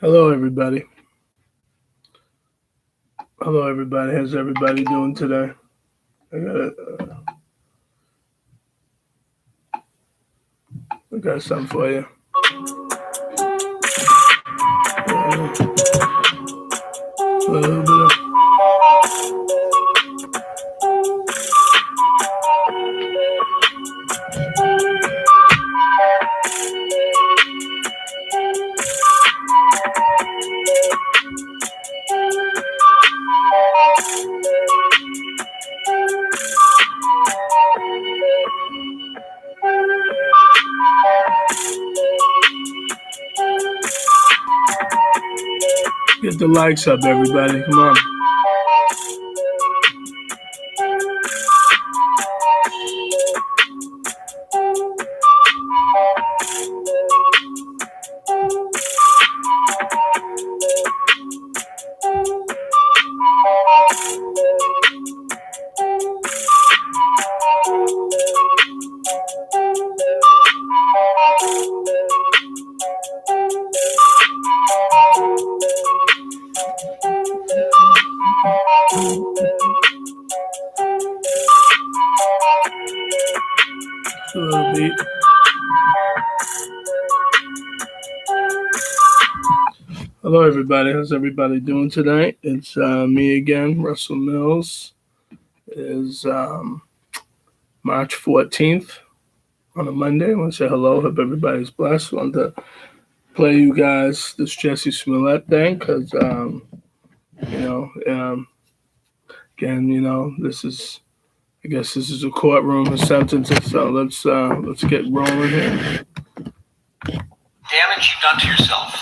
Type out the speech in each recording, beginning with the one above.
Hello, everybody. Hello, everybody. How's everybody doing today? I got something for you. A little bit of. Get the likes up, everybody. Come on. A little beat. Hello, everybody. How's everybody doing tonight? It's me again, Russell Mills. It is March 14th on a Monday. I want to say hello. Hope everybody's blessed. I want to play you guys this Jussie Smollet thing because, again, this is, I guess this is a courtroom of sentences. So let's get rolling here. Damage you've done to yourself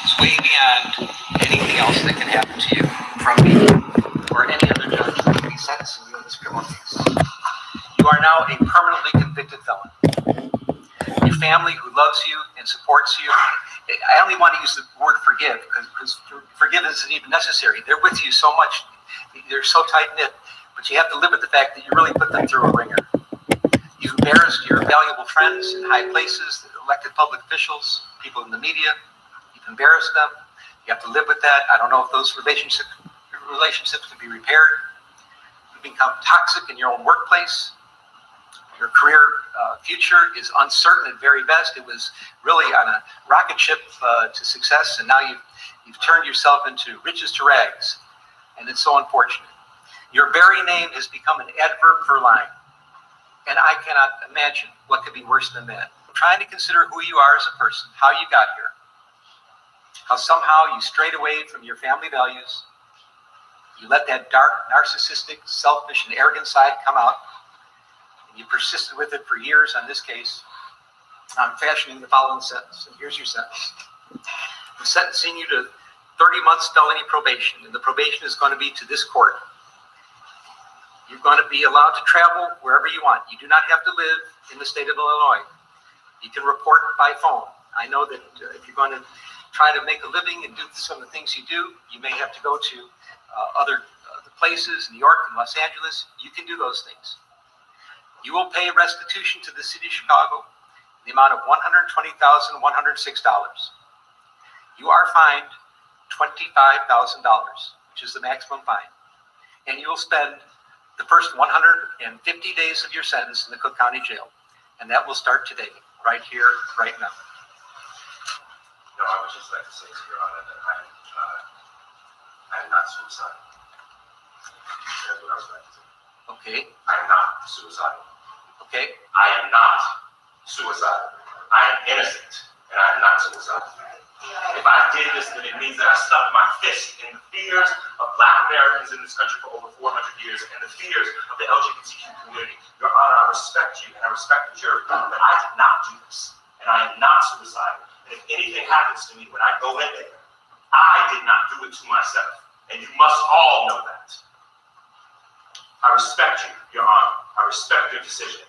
is way beyond anything else that can happen to you from me or any other judge that can be sentencing you in this criminal case. You are now a permanently convicted felon. Your family, who loves you and supports you, I only want to use the word forgive because forgiveness isn't even necessary. They're with you so much. They're so tight-knit, but you have to live with the fact that you really put them through a ringer. You've embarrassed your valuable friends in high places, elected public officials, people in the media. You've embarrassed them. You have to live with that. I don't know if those relationships can be repaired. You've become toxic in your own workplace. Your career future is uncertain at very best. It was really on a rocket ship to success, and now you've turned yourself into riches to rags, and it's so unfortunate. Your very name has become an adverb for lying, and I cannot imagine what could be worse than that. Trying to consider who you are as a person, how you got here, how somehow you strayed away from your family values, you let that dark, narcissistic, selfish, and arrogant side come out, and you persisted with it for years on this case. I'm fashioning the following sentence, and here's your sentence. I'm sentencing you to 30 months felony probation, and the probation is going to be to this court. You're going to be allowed to travel wherever you want. You do not have to live in the state of Illinois. You can report by phone. I know that if you're going to try to make a living and do some of the things you do, you may have to go to other places, New York and Los Angeles. You can do those things. You will pay restitution to the city of Chicago in the amount of $120,106. You are fined $25,000, which is the maximum fine. And you will spend the first 150 days of your sentence in the Cook County Jail. And that will start today, right here, right now. No, I would just like to say to Your Honor that I am not suicidal. That's what I was like to say. Okay. I am not suicidal. Okay. I am not suicidal. I am innocent, and I am not suicidal. If I did this, then it means that I stuck my fist in the fears of Black Americans in this country for over 400 years and the fears of the LGBTQ community. Your Honor, I respect you and I respect the jury, but I did not do this, and I am not suicidal. And if anything happens to me when I go in there, I did not do it to myself, and you must all know that. I respect you, Your Honor. I respect your decision.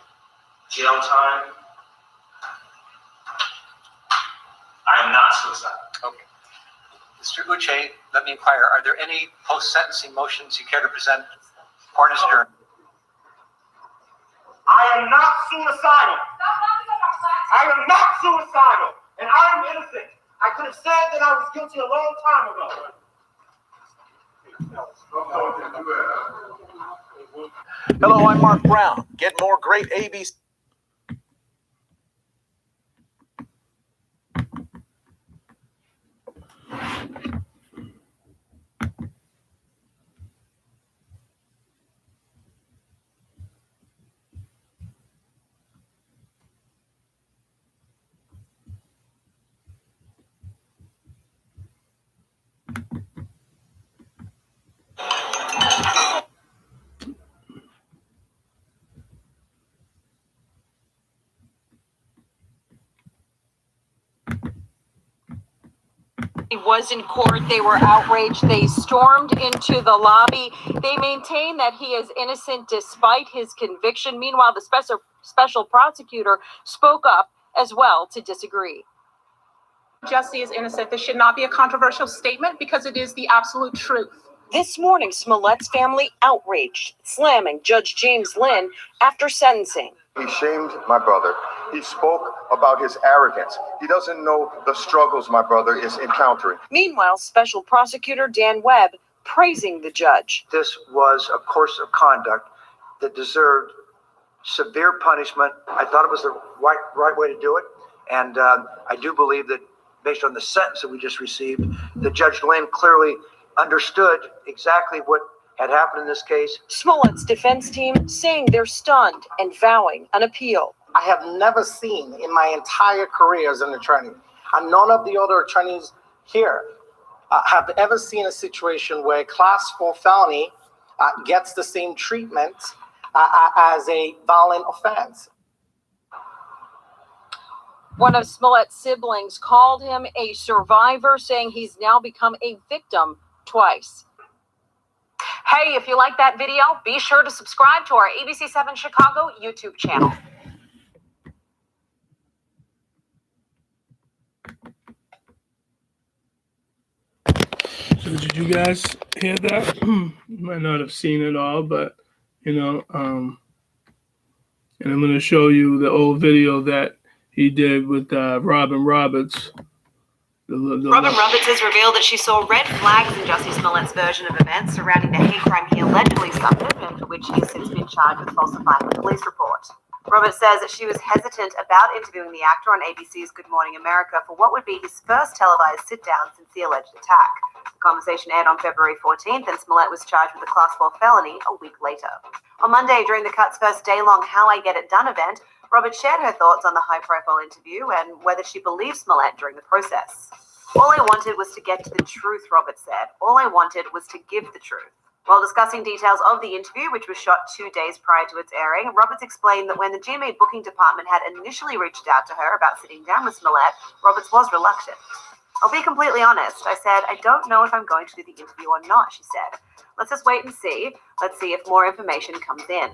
Jail time. I am not suicidal. Okay. Mr. Uche, let me inquire, are there any post-sentencing motions you care to present? Court is adjourned. I am not suicidal. I am not suicidal, and I am innocent. I could have said that I was guilty a long time ago. Hello, I'm Mark Brown. Get more great ABC. He was in court. They were outraged. They stormed into the lobby. They maintain that he is innocent despite his conviction. Meanwhile, the special prosecutor spoke up as well to disagree. Jussie is innocent. This should not be a controversial statement because it is the absolute truth. This morning, Smollett's family outraged, slamming Judge James Lynn after sentencing. He shamed my brother. He spoke about his arrogance. He doesn't know the struggles my brother is encountering. Meanwhile, Special Prosecutor Dan Webb praising the judge. This was a course of conduct that deserved severe punishment. I thought it was the right way to do it. And I do believe that based on the sentence that we just received, that Judge Lynn clearly understood exactly what had happened in this case. Smollett's defense team saying they're stunned and vowing an appeal. I have never seen in my entire career as an attorney, and none of the other attorneys here have ever seen a situation where a class 4 felony gets the same treatment as a violent offense. One of Smollett's siblings called him a survivor, saying he's now become a victim twice. Hey, if you like that video, be sure to subscribe to our ABC7 Chicago YouTube channel. So did you guys hear that? You might not have seen it all, but and I'm going to show you the old video that he did with Robin Roberts. Robin Roberts has revealed that she saw red flags in Jussie Smollett's version of events surrounding the hate crime he allegedly suffered and for which he has since been charged with falsifying a police report. Roberts says that she was hesitant about interviewing the actor on ABC's Good Morning America for what would be his first televised sit-down since the alleged attack. The conversation aired on February 14th, and Smollett was charged with a Class 4 felony a week later. On Monday, during the Cut's first day-long How I Get It Done event, Roberts shared her thoughts on the high-profile interview and whether she believed Smollett during the process. All I wanted was to get to the truth, Roberts said. All I wanted was to give the truth. While discussing details of the interview, which was shot 2 days prior to its airing, Roberts explained that when the GMA booking department had initially reached out to her about sitting down with Smollett, Roberts was reluctant. I'll be completely honest. I said, I don't know if I'm going to do the interview or not, she said. Let's just wait and see. Let's see if more information comes in.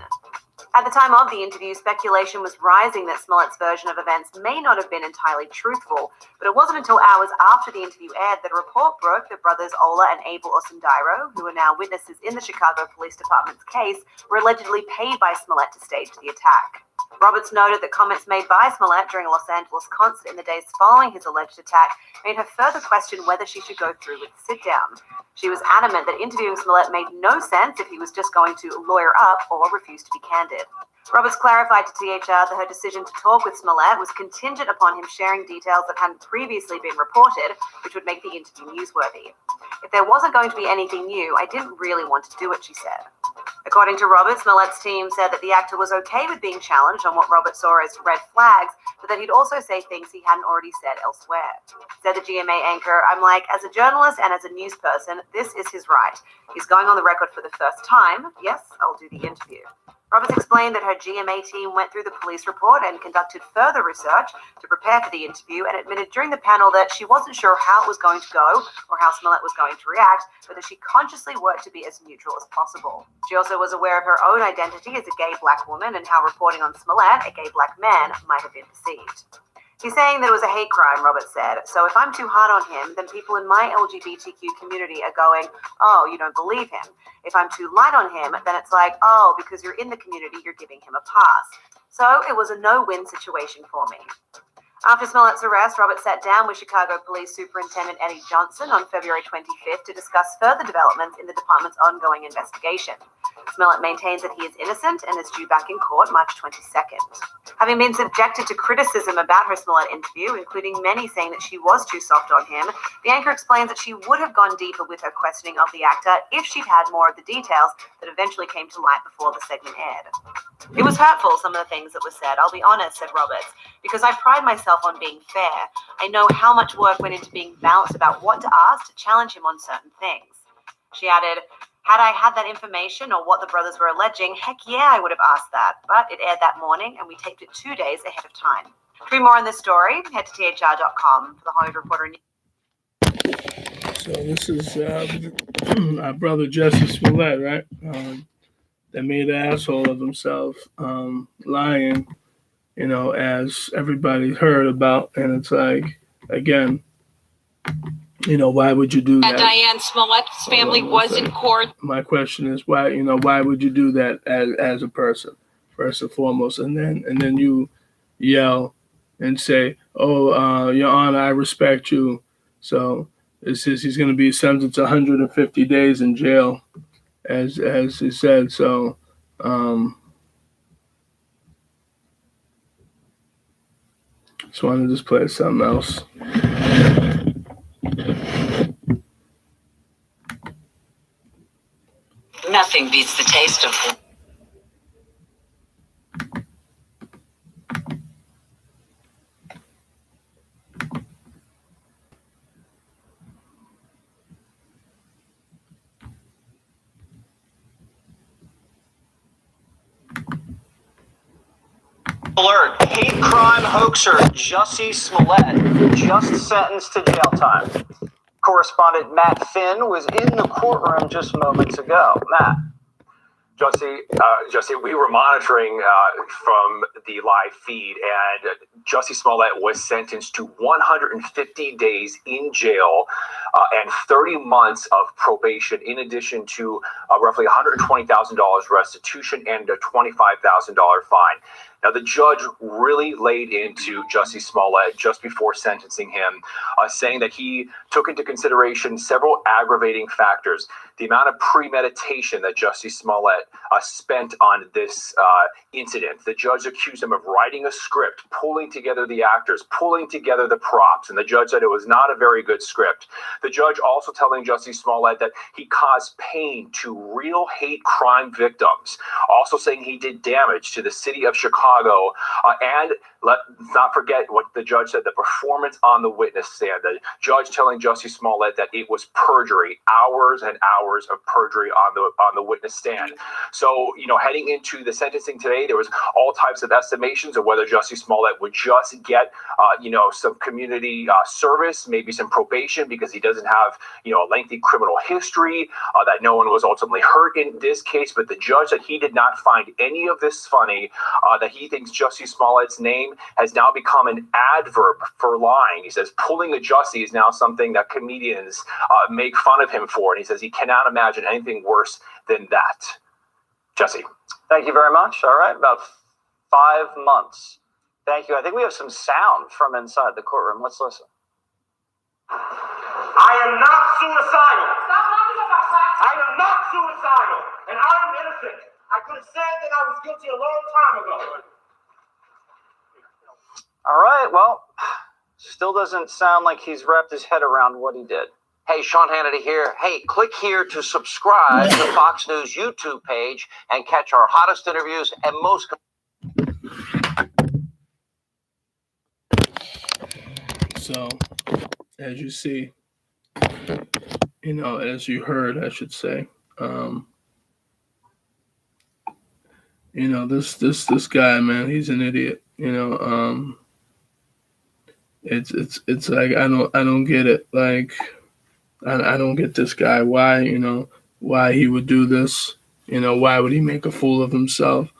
At the time of the interview, speculation was rising that Smollett's version of events may not have been entirely truthful, but it wasn't until hours after the interview aired that a report broke that brothers Ola and Abel Osundairo, who are now witnesses in the Chicago Police Department's case, were allegedly paid by Smollett to stage the attack. Roberts noted that comments made by Smollett during a Los Angeles concert in the days following his alleged attack made her further question whether she should go through with the sit-down. She was adamant that interviewing Smollett made no sense if he was just going to lawyer up or refuse to be candid. Roberts clarified to THR that her decision to talk with Smollett was contingent upon him sharing details that hadn't previously been reported, which would make the interview newsworthy. If there wasn't going to be anything new, I didn't really want to do it, she said. According to Roberts, Smollett's team said that the actor was okay with being challenged on what Roberts saw as red flags, but that he'd also say things he hadn't already said elsewhere. Said the GMA anchor, I'm like, as a journalist and as a news person, this is his right. He's going on the record for the first time. Yes, I'll do the interview. Roberts explained that her GMA team went through the police report and conducted further research to prepare for the interview, and admitted during the panel that she wasn't sure how it was going to go or how Smollett was going to react, but that she consciously worked to be as neutral as possible. She also was aware of her own identity as a gay black woman and how reporting on Smollett, a gay black man, might have been perceived. He's saying that it was a hate crime, Roberts said, so if I'm too hard on him, then people in my LGBTQ community are going, oh, you don't believe him. If I'm too light on him, then it's like, oh, because you're in the community, you're giving him a pass. So it was a no-win situation for me. After Smollett's arrest, Robert sat down with Chicago Police Superintendent Eddie Johnson on February 25th to discuss further developments in the department's ongoing investigation. Smollett maintains that he is innocent and is due back in court March 22nd. Having been subjected to criticism about her Smollett interview, including many saying that she was too soft on him, the anchor explains that she would have gone deeper with her questioning of the actor if she'd had more of the details that eventually came to light before the segment aired. It was hurtful, some of the things that were said, I'll be honest, said Roberts, because I pride myself on being fair. I know how much work went into being balanced about what to ask to challenge him on certain things. She added, had I had that information or what the brothers were alleging, heck yeah, I would have asked that. But it aired that morning and we taped it 2 days ahead of time. To read more on this story, head to thr.com for the Hollywood Reporter News. So this is our brother Jussie Smollett, right? That made an asshole of himself, lying, as everybody heard about. And it's like, again, why would you do that? And Diane Smollett's family was in court. My question is why would you do that as a person, first and foremost, and then you yell and say, "Oh, Your Honor, I respect you." So it says he's going to be sentenced to 150 days in jail, as he said. So. Just wanted to just play something else. Nothing beats the taste of Alert, hate crime hoaxer Jussie Smollett just sentenced to jail time. Correspondent Matt Finn was in the courtroom just moments ago. Matt. Jussie, we were monitoring from the live feed, and Jussie Smollett was sentenced to 150 days in jail and 30 months of probation, in addition to roughly $120,000 restitution and a $25,000 fine. Now, the judge really laid into Jussie Smollett just before sentencing him, saying that he took into consideration several aggravating factors. The amount of premeditation that Jussie Smollett spent on this incident. The judge accused him of writing a script, pulling together the actors, pulling together the props, and the judge said it was not a very good script. The judge also telling Jussie Smollett that he caused pain to real hate crime victims, also saying he did damage to the city of Chicago, and let's not forget what the judge said, the performance on the witness stand. The judge telling Jussie Smollett that it was perjury, hours and hours of perjury on the witness stand. So, heading into the sentencing today, there was all types of estimations of whether Jussie Smollett would just get, some community service, maybe some probation because he doesn't have, a lengthy criminal history, that no one was ultimately hurt in this case. But the judge said he did not find any of this funny, that he thinks Jussie Smollett's name has now become an adverb for lying. He says pulling a Jussie is now something that comedians make fun of him for. And he says he cannot imagine anything worse than that. Jussie. Thank you very much. All right, about 5 months. Thank you. I think we have some sound from inside the courtroom. Let's listen. I am not suicidal. Stop talking about facts. I am not suicidal, and I am innocent. I could have said that I was guilty a long time ago. All right, well, still doesn't sound like he's wrapped his head around what he did. Hey, Sean Hannity here. Hey, click here to subscribe to Fox News YouTube page and catch our hottest interviews and most. So, as you see, as you heard, I should say, this guy, man, he's an idiot. It's like I don't get it. Like I don't get this guy. Why he would do this? Why would he make a fool of himself?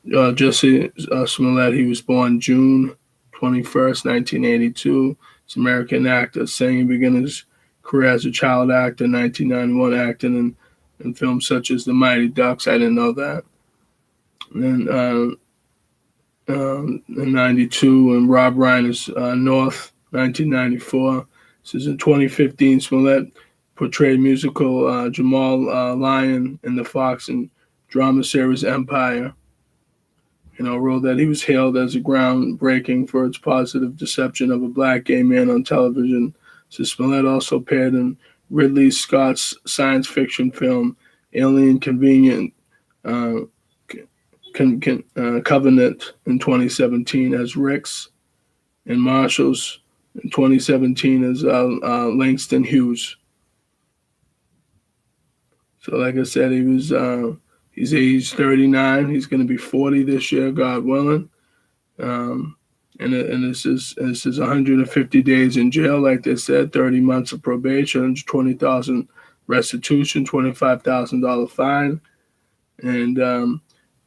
Jussie Smollett, he was born June 21st, 1982. He's an American actor, saying he began his career as a child actor in 1991, acting in films such as The Mighty Ducks. I didn't know that. And then in 92, and Rob Reiner's North, 1994. This is in 2015. Smollett portrayed musical Jamal Lyon in the Fox and drama series Empire. Wrote that he was hailed as a groundbreaking for its positive deception of a black gay man on television. So Smollett also appeared in Ridley Scott's science fiction film Alien Covenant in 2017 as Rix, and Marshall's in 2017 as Langston Hughes. So, like I said, he's 39. He's going to be 40 this year, God willing. And this is 150 days in jail, like they said, 30 months of probation, $20,000 restitution, $25,000 fine, and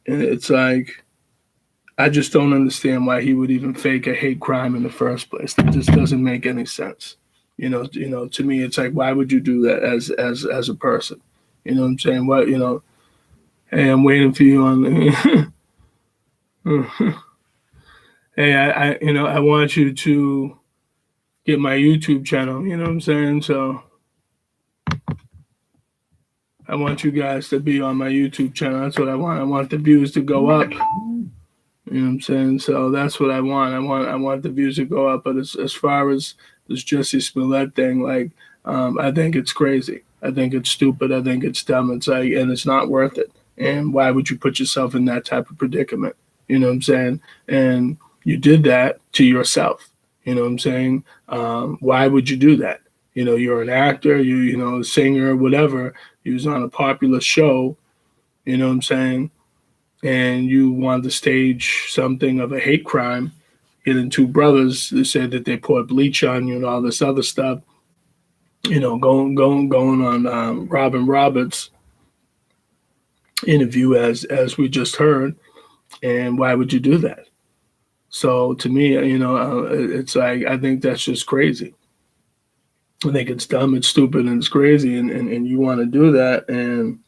it's like, I just don't understand why he would even fake a hate crime in the first place. That just doesn't make any sense. To me, it's like, why would you do that as a person? You know what I'm saying? What, hey, I'm waiting for you on. Hey, I want you to get my YouTube channel. You know what I'm saying? So I want you guys to be on my YouTube channel. That's what I want. I want the views to go up. You know what I'm saying? So that's what I want. I want the views to go up. But as far as this Jussie Smollett thing, like, I think it's crazy. I think it's stupid. I think it's dumb. It's like, and it's not worth it. And why would you put yourself in that type of predicament? You know what I'm saying? And you did that to yourself. You know what I'm saying? Why would you do that? You're an actor, a singer, whatever. You was on a popular show, you know what I'm saying? And you wanted to stage something of a hate crime, getting two brothers that said that they poured bleach on you and all this other stuff, going on Robin Roberts' interview as we just heard. And why would you do that? So to me, it's like, I think that's just crazy. I think it's dumb, it's stupid, and it's crazy, and you want to do that. And,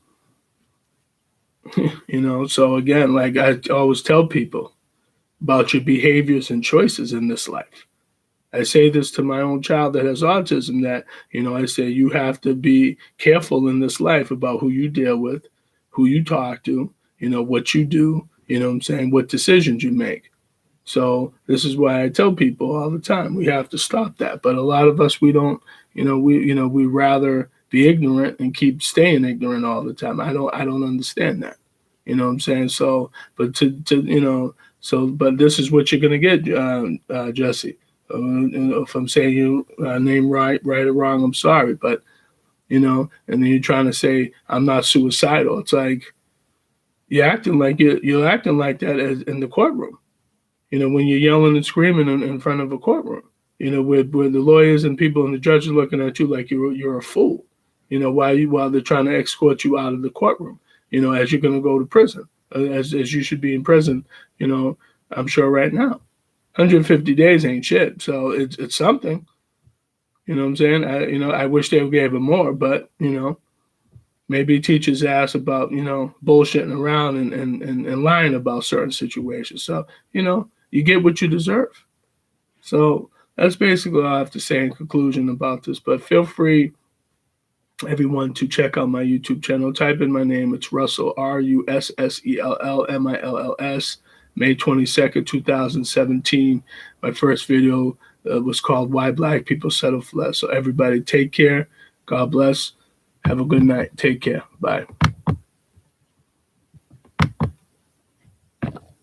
so again, like I always tell people about your behaviors and choices in this life. I say this to my own child that has autism, that, I say you have to be careful in this life about who you deal with, who you talk to, what you do, what I'm saying, what decisions you make. So this is why I tell people all the time, we have to stop that. But a lot of us, we don't, we rather be ignorant and keep staying ignorant all the time. I don't understand that. You know what I'm saying? So, but but this is what you're going to get, Jussie. If I'm saying your name right or wrong, I'm sorry. But, and then you're trying to say, I'm not suicidal. It's like, you're acting like that as in the courtroom. When you're yelling and screaming in front of a courtroom, where the lawyers and people and the judge are looking at you like you're a fool, while they're trying to escort you out of the courtroom, as you're going to go to prison, as you should be in prison, I'm sure right now. 150 days ain't shit, so it's something. You know what I'm saying? I wish they gave him more, but, maybe he teaches ass about, bullshitting around and lying about certain situations. So, you get what you deserve. So that's basically all I have to say in conclusion about this. But feel free, everyone, to check out my YouTube channel. Type in my name. It's Russell, RussellMills, May 22nd, 2017. My first video was called Why Black People Settle for Less. So everybody take care. God bless. Have a good night. Take care. Bye.